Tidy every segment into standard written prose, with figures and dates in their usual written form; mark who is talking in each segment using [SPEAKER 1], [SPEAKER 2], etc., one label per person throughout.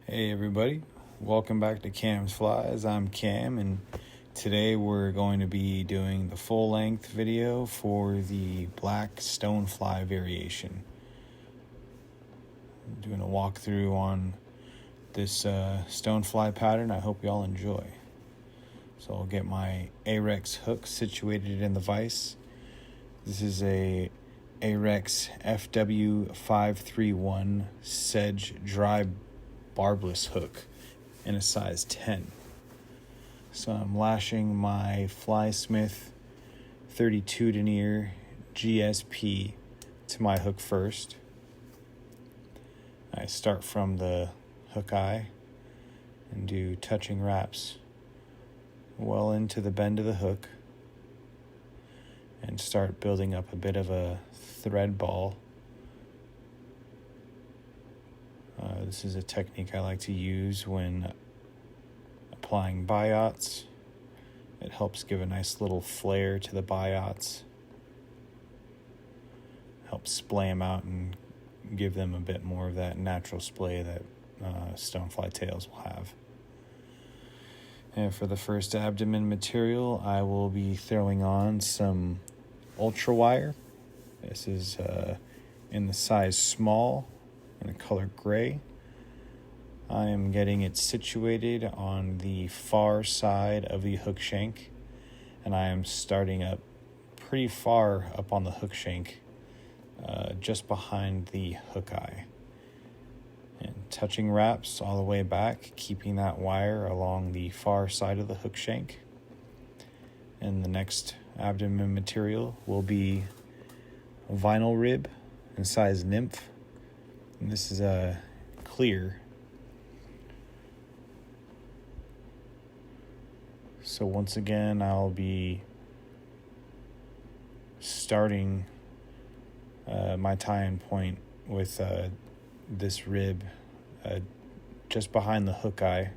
[SPEAKER 1] Hey everybody, welcome back to Cam's Flies. I'm Cam, and today we're going to be doing the full length video for the black stonefly variation. I'm doing a walkthrough on this stonefly pattern. I hope y'all enjoy. So I'll get my Arex hook situated in the vise. This is a Arex FW531 sedge dry barbless hook in a size 10. So I'm lashing my Flysmith 32 denier GSP to my hook first. I start from the hook eye and do touching wraps well into the bend of the hook and start building up a bit of a thread ball. This is a technique I like to use when applying Biots. It helps give a nice little flare to the Biots. Helps splay them out and give them a bit more of that natural splay that stonefly tails will have. And for the first abdomen material, I will be throwing on some ultra wire. This is in the size small in the color gray. I am getting it situated on the far side of the hook shank, and I am starting up pretty far up on the hook shank, just behind the hook eye, and touching wraps all the way back, keeping that wire along the far side of the hook shank. And the next abdomen material will be a vinyl rib in size nymph, and this is a clear. So once again, I'll be starting my tie-in point with this rib just behind the hook eye,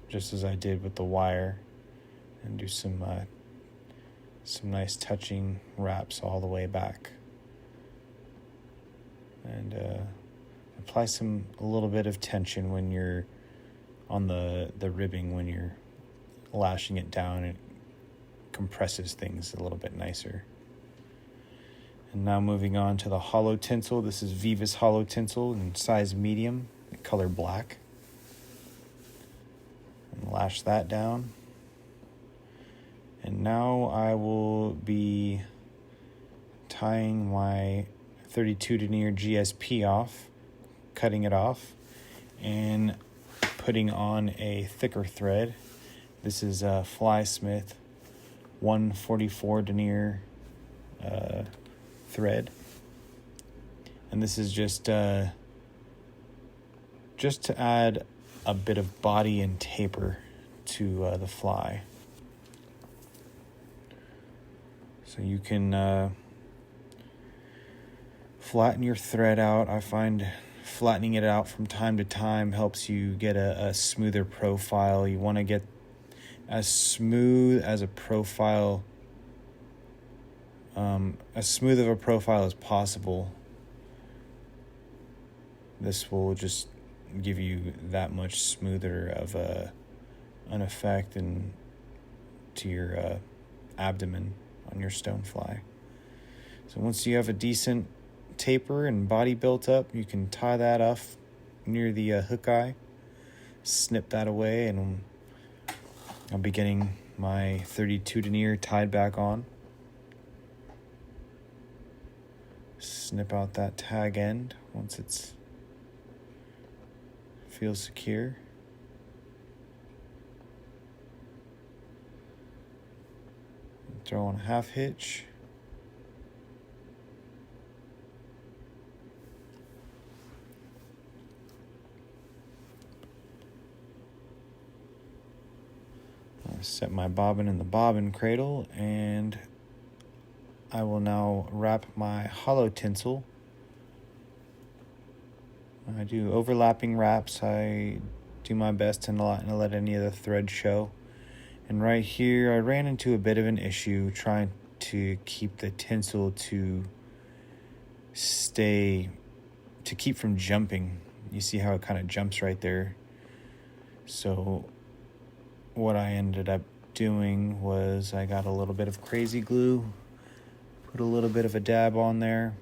[SPEAKER 1] just as I did with the wire, and do some nice touching wraps all the way back, and apply a little bit of tension when you're on the ribbing. When you're lashing it down, it compresses things a little bit nicer. And now moving on to the Holo tinsel. This is Vivus Holo tinsel in size medium, color black. And lash that down. And now I will be tying my 32 denier GSP off, cutting it off, and putting on a thicker thread. This is a Flysmith 144 denier thread, and this is just to add a bit of body and taper to the fly. So you can flatten your thread out. I find flattening it out from time to time helps you get a smoother profile. You want to get as smooth of a profile as possible. This will just give you that much smoother of an effect and to your abdomen on your stonefly. So once you have a decent taper and body built up, you can tie that off near the hook eye, snip that away, and I'll be getting my 32 denier tied back on. Snip out that tag end once it feels secure. Throw on a half hitch. Set my bobbin in the bobbin cradle, and I will now wrap my Holo tinsel. I do overlapping wraps. I do my best to not let any of the thread show. And right here, I ran into a bit of an issue trying to keep the tinsel to keep from jumping You see how it kind of jumps right there. So what I ended up doing was I got a little bit of crazy glue, put a little bit of a dab on there.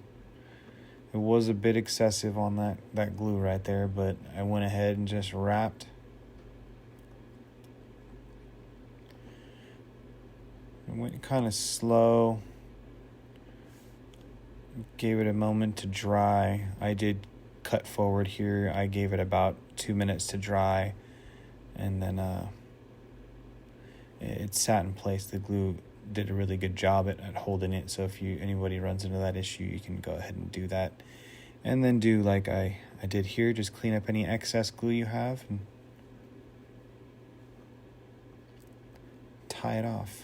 [SPEAKER 1] It was a bit excessive on that glue right there, but I went ahead and just wrapped. It went kind of slow. Gave it a moment to dry. I did cut forward here. I gave it about 2 minutes to dry, and then it sat in place. The glue did a really good job at holding it. So if anybody runs into that issue, you can go ahead and do that. And then do like I did here, just clean up any excess glue you have and tie it off.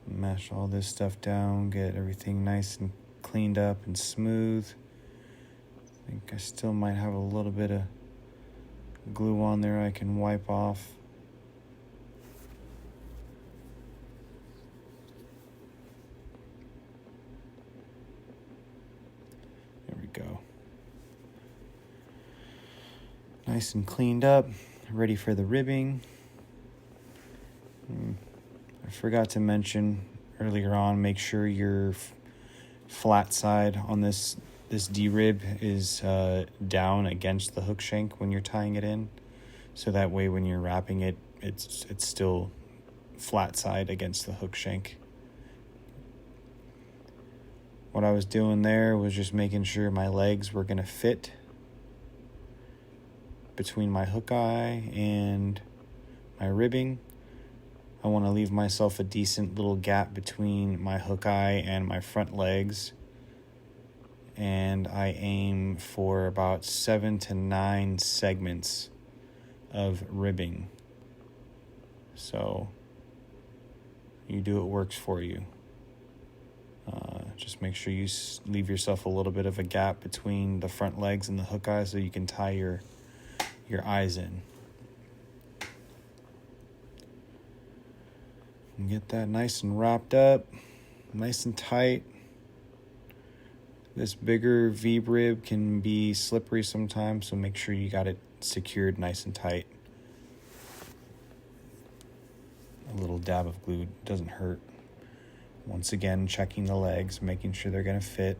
[SPEAKER 1] Mash all this stuff down, get everything nice and cleaned up and smooth. I think I still might have a little bit of glue on there I can wipe off. There we go. Nice and cleaned up, ready for the ribbing. I forgot to mention earlier on, make sure your flat side on this D-rib is down against the hook shank when you're tying it in. So that way when you're wrapping it, it's still flat side against the hook shank. What I was doing there was just making sure my legs were going to fit between my hook eye and my ribbing. I want to leave myself a decent little gap between my hook eye and my front legs. And I aim for about 7 to 9 segments of ribbing. So you do what works for you. Just make sure you leave yourself a little bit of a gap between the front legs and the hook eye so you can tie your eyes in. And get that nice and wrapped up, nice and tight. This bigger V-rib can be slippery sometimes, so make sure you got it secured nice and tight. A little dab of glue doesn't hurt. Once again, checking the legs, making sure they're going to fit.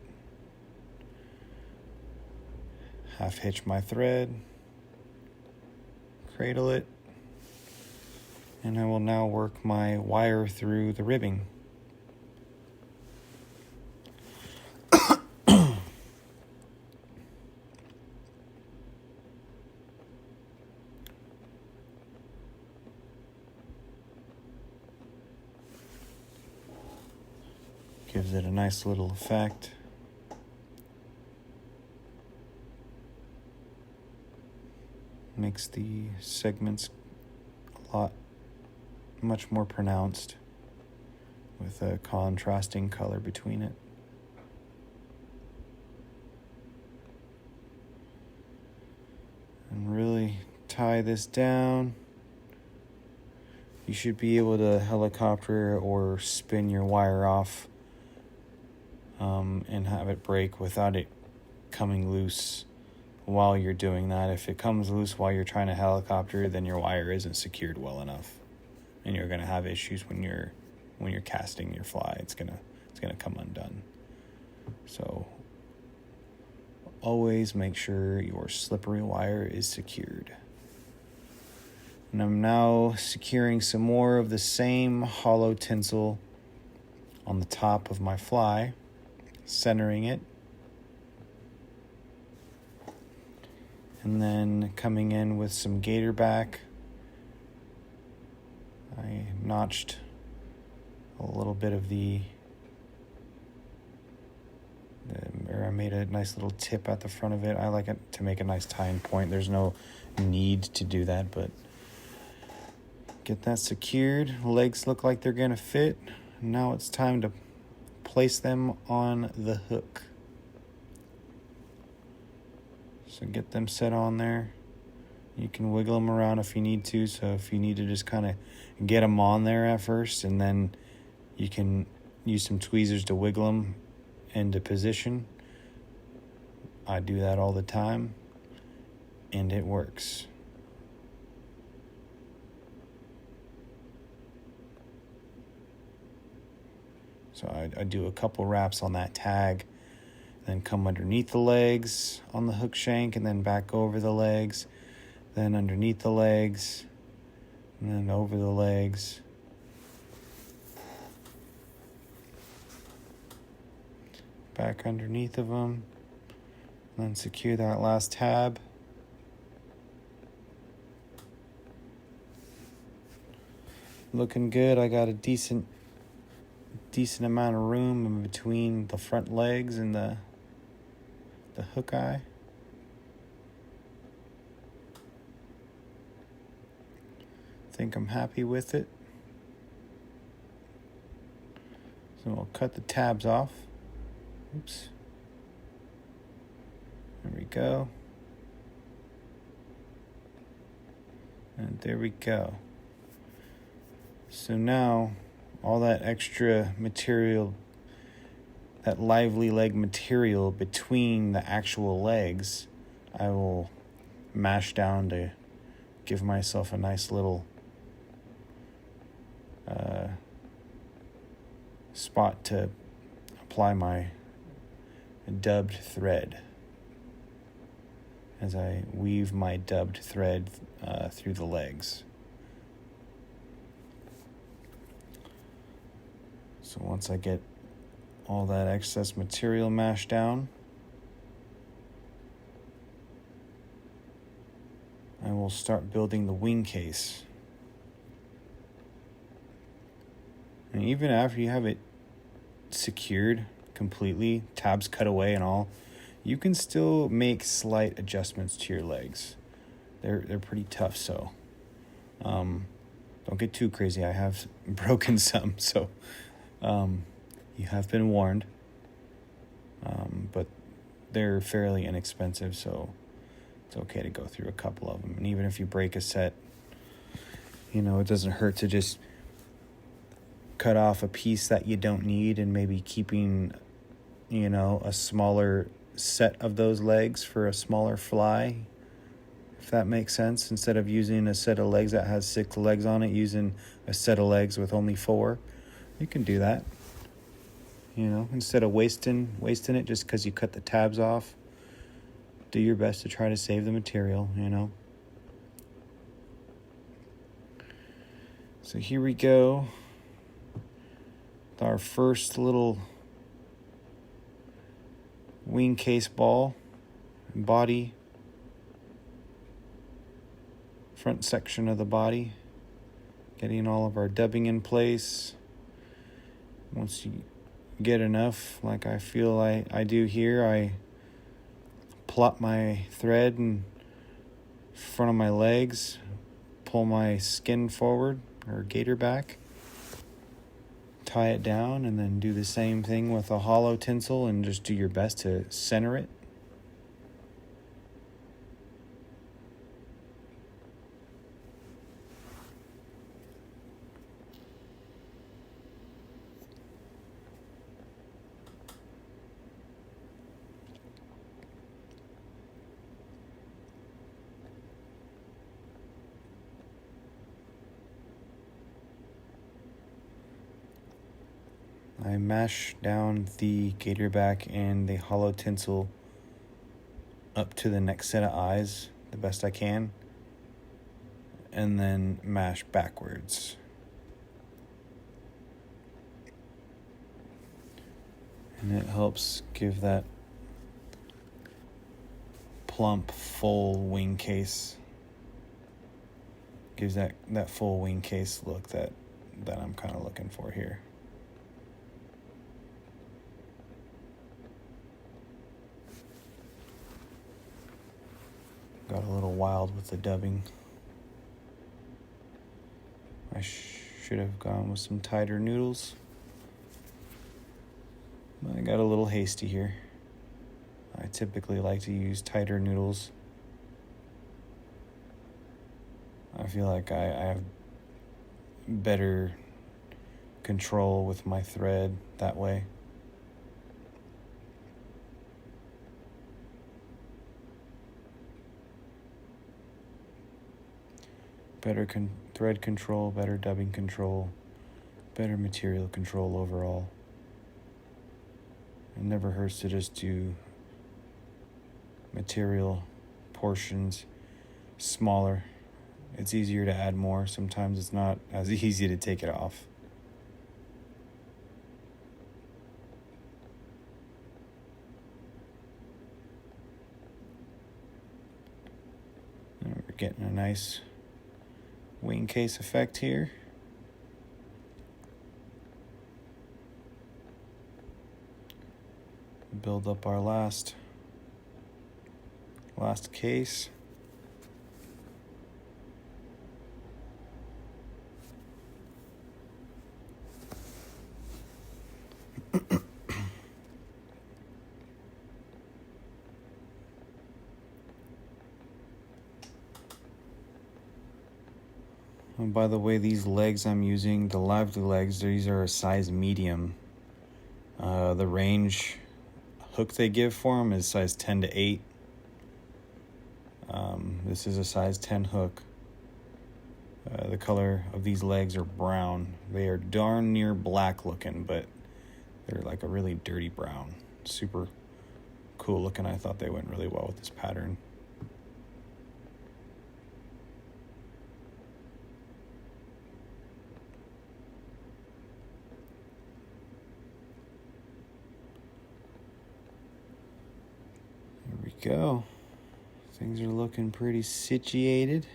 [SPEAKER 1] Half hitch my thread, cradle it, and I will now work my wire through the ribbing. Gives it a nice little effect. Makes the segments much more pronounced with a contrasting color between it. And really tie this down. You should be able to helicopter or spin your wire off and have it break without it coming loose while you're doing that. If it comes loose while you're trying to helicopter, then your wire isn't secured well enough, and you're going to have issues when you're casting your fly. It's gonna come undone. So always make sure your slippery wire is secured. And I'm now securing some more of the same hollow tinsel on the top of my fly, centering it. And then coming in with some Gatorback, I notched a little bit of I made a nice little tip at the front of it. I like it to make a nice tying point. There's no need to do that, but Get that secured. Legs look like they're going to fit. Now it's time to place them on the hook. So get them set on there. You can wiggle them around if you need to. So if you need to just kind of get them on there at first, and then you can use some tweezers to wiggle them into position. I do that all the time, and it works. So I do a couple wraps on that tag, then come underneath the legs on the hook shank, and then back over the legs, then underneath the legs, and then over the legs. Back underneath of them, and then secure that last tab. Looking good. I got a decent amount of room in between the front legs and the hook eye. Think I'm happy with it. So we'll cut the tabs off. Oops. There we go. And there we go. So now all that extra material, that lively leg material between the actual legs, I will mash down to give myself a nice little spot to apply my dubbed thread as I weave my dubbed thread through the legs. So once I get all that excess material mashed down, I will start building the wing case. And even after you have it secured completely, tabs cut away and all, you can still make slight adjustments to your legs. They're pretty tough, so don't get too crazy. I have broken some, so you have been warned. But they're fairly inexpensive, so it's okay to go through a couple of them. And even if you break a set, it doesn't hurt to just cut off a piece that you don't need and maybe keeping, a smaller set of those legs for a smaller fly, if that makes sense. Instead of using a set of legs that has 6 legs on it, using a set of legs with only 4. You can do that. Instead of wasting it just because you cut the tabs off, do your best to try to save the material, So here we go. Our first little wing case ball, body, front section of the body, getting all of our dubbing in place. Once you get enough, like I feel I do here, I plop my thread in front of my legs, pull my skin forward or Gatorback, tie it down, and then do the same thing with a hollow tinsel and just do your best to center it. I mash down the Gatorback and the hollow tinsel up to the next set of eyes the best I can, and then mash backwards. And it helps give that plump, full wing case. Gives that full wing case look that I'm kind of looking for here. Got a little wild with the dubbing. I should have gone with some tighter noodles. I got a little hasty here. I typically like to use tighter noodles. I feel like I have better control with my thread that way. Better thread control, better dubbing control, better material control overall. It never hurts to just do material portions smaller. It's easier to add more. Sometimes it's not as easy to take it off. And we're getting a nice wing case effect here. Build up our last case. And by the way, these legs I'm using, the lively legs, these are a size medium. The range hook they give for them is size 10 to 8. This is a size 10 hook. The color of these legs are brown. They are darn near black looking, but they're like a really dirty brown. Super cool looking. I thought they went really well with this pattern. There we go. Things are looking pretty situated.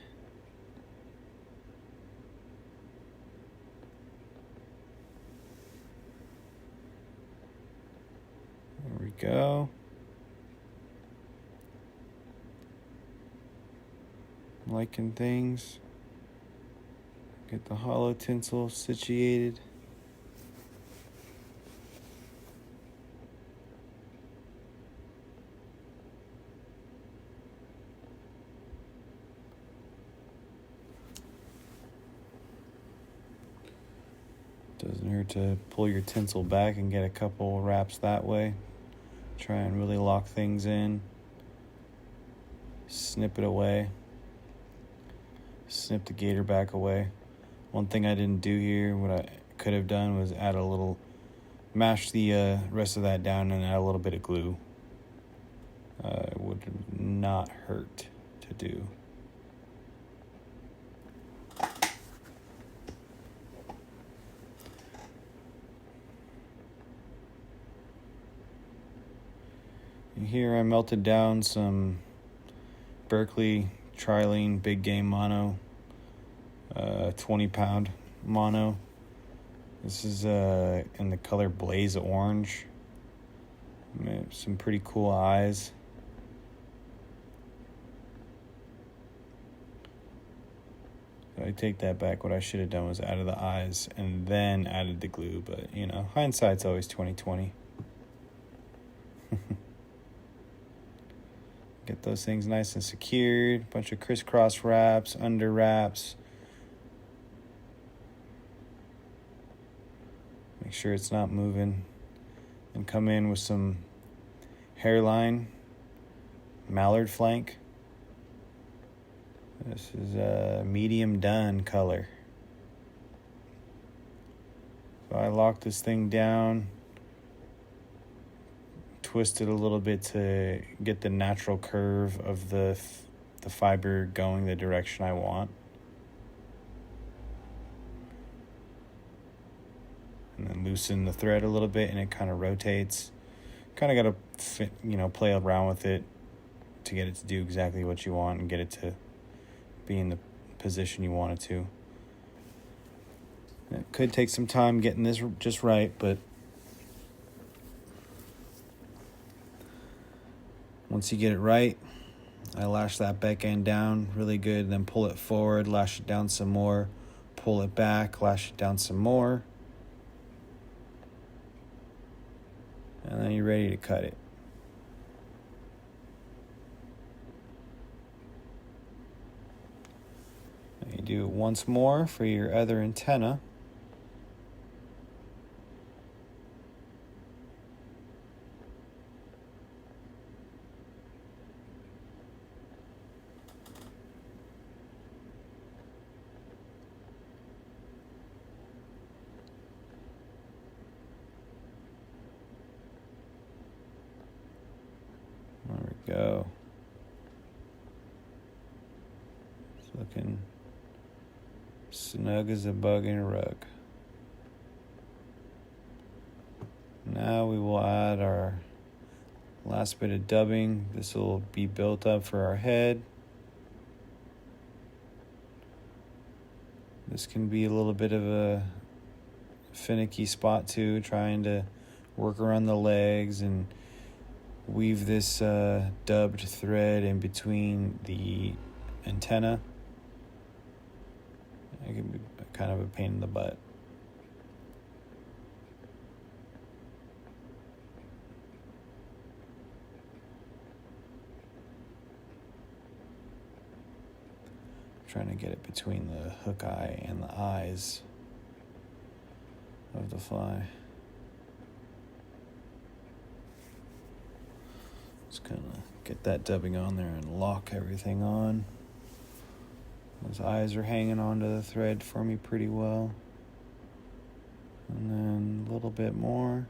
[SPEAKER 1] There we go. I'm liking things. Get the Holo tinsel situated. Doesn't hurt to pull your tinsel back and get a couple wraps that way. Try and really lock things in. Snip it away. Snip the Gatorback away. One thing I didn't do here, what I could have done was add a little, mash the rest of that down and add a little bit of glue. It would not hurt to do. Here I melted down some Berkeley Trilene Big Game Mono, 20-pound mono. This is in the color Blaze Orange. Some pretty cool eyes. I take that back. What I should have done was added the eyes and then added the glue, but you know, hindsight's always 20/20. Get those things nice and secured. Bunch of crisscross wraps, under wraps. Make sure it's not moving. And come in with some hairline, Mallard flank. This is a medium dun color. So I lock this thing down. Twist it a little bit to get the natural curve of the fiber going the direction I want. And then loosen the thread a little bit and it kind of rotates. Kind of got to play around with it to get it to do exactly what you want and get it to be in the position you want it to. It could take some time getting this just right, but once you get it right, I lash that back end down really good, then pull it forward, lash it down some more, pull it back, lash it down some more, and then you're ready to cut it. And you do it once more for your other antenna. There we go. It's looking snug as a bug in a rug. Now we will add our last bit of dubbing. This will be built up for our head. This can be a little bit of a finicky spot too, trying to work around the legs and weave this dubbed thread in between the antenna. It can be kind of a pain in the butt. Trying to get it between the hook eye and the eyes of the fly. Just gonna get that dubbing on there and lock everything on. Those eyes are hanging onto the thread for me pretty well. And then a little bit more.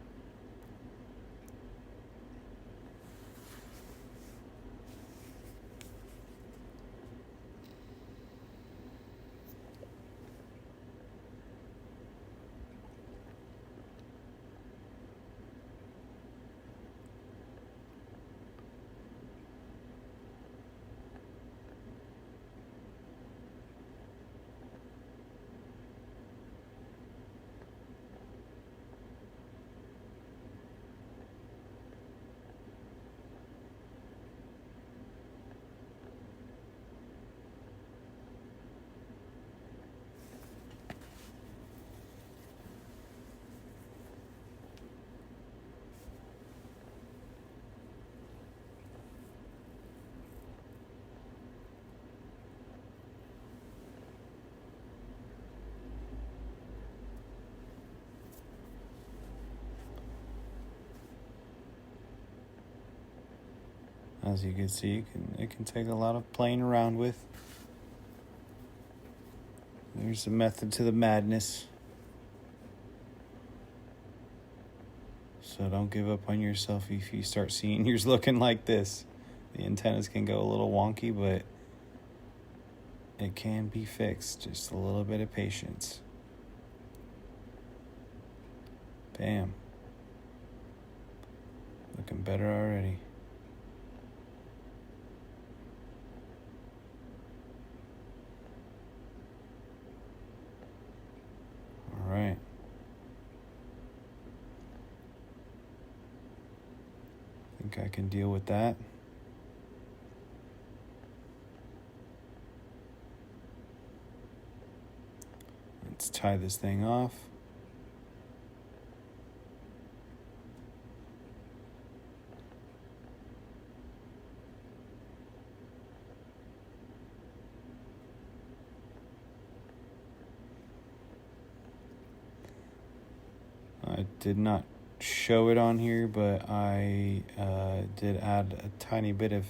[SPEAKER 1] As you can see, it can take a lot of playing around with. There's a method to the madness. So don't give up on yourself if you start seeing yours looking like this. The antennas can go a little wonky, but it can be fixed. Just a little bit of patience. Bam. Looking better already. All right. I think I can deal with that. Let's tie this thing off. I did not show it on here, but I did add a tiny bit of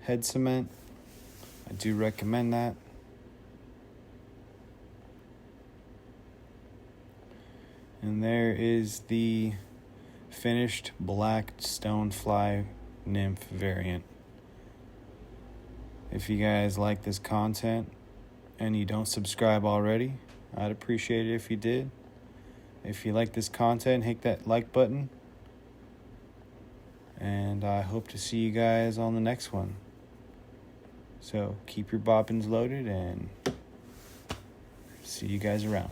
[SPEAKER 1] head cement. I do recommend that. And there is the finished black stonefly nymph variant. If you guys like this content and you don't subscribe already, I'd appreciate it if you did. If you like this content, hit that like button. And I hope to see you guys on the next one. So keep your bobbins loaded and see you guys around.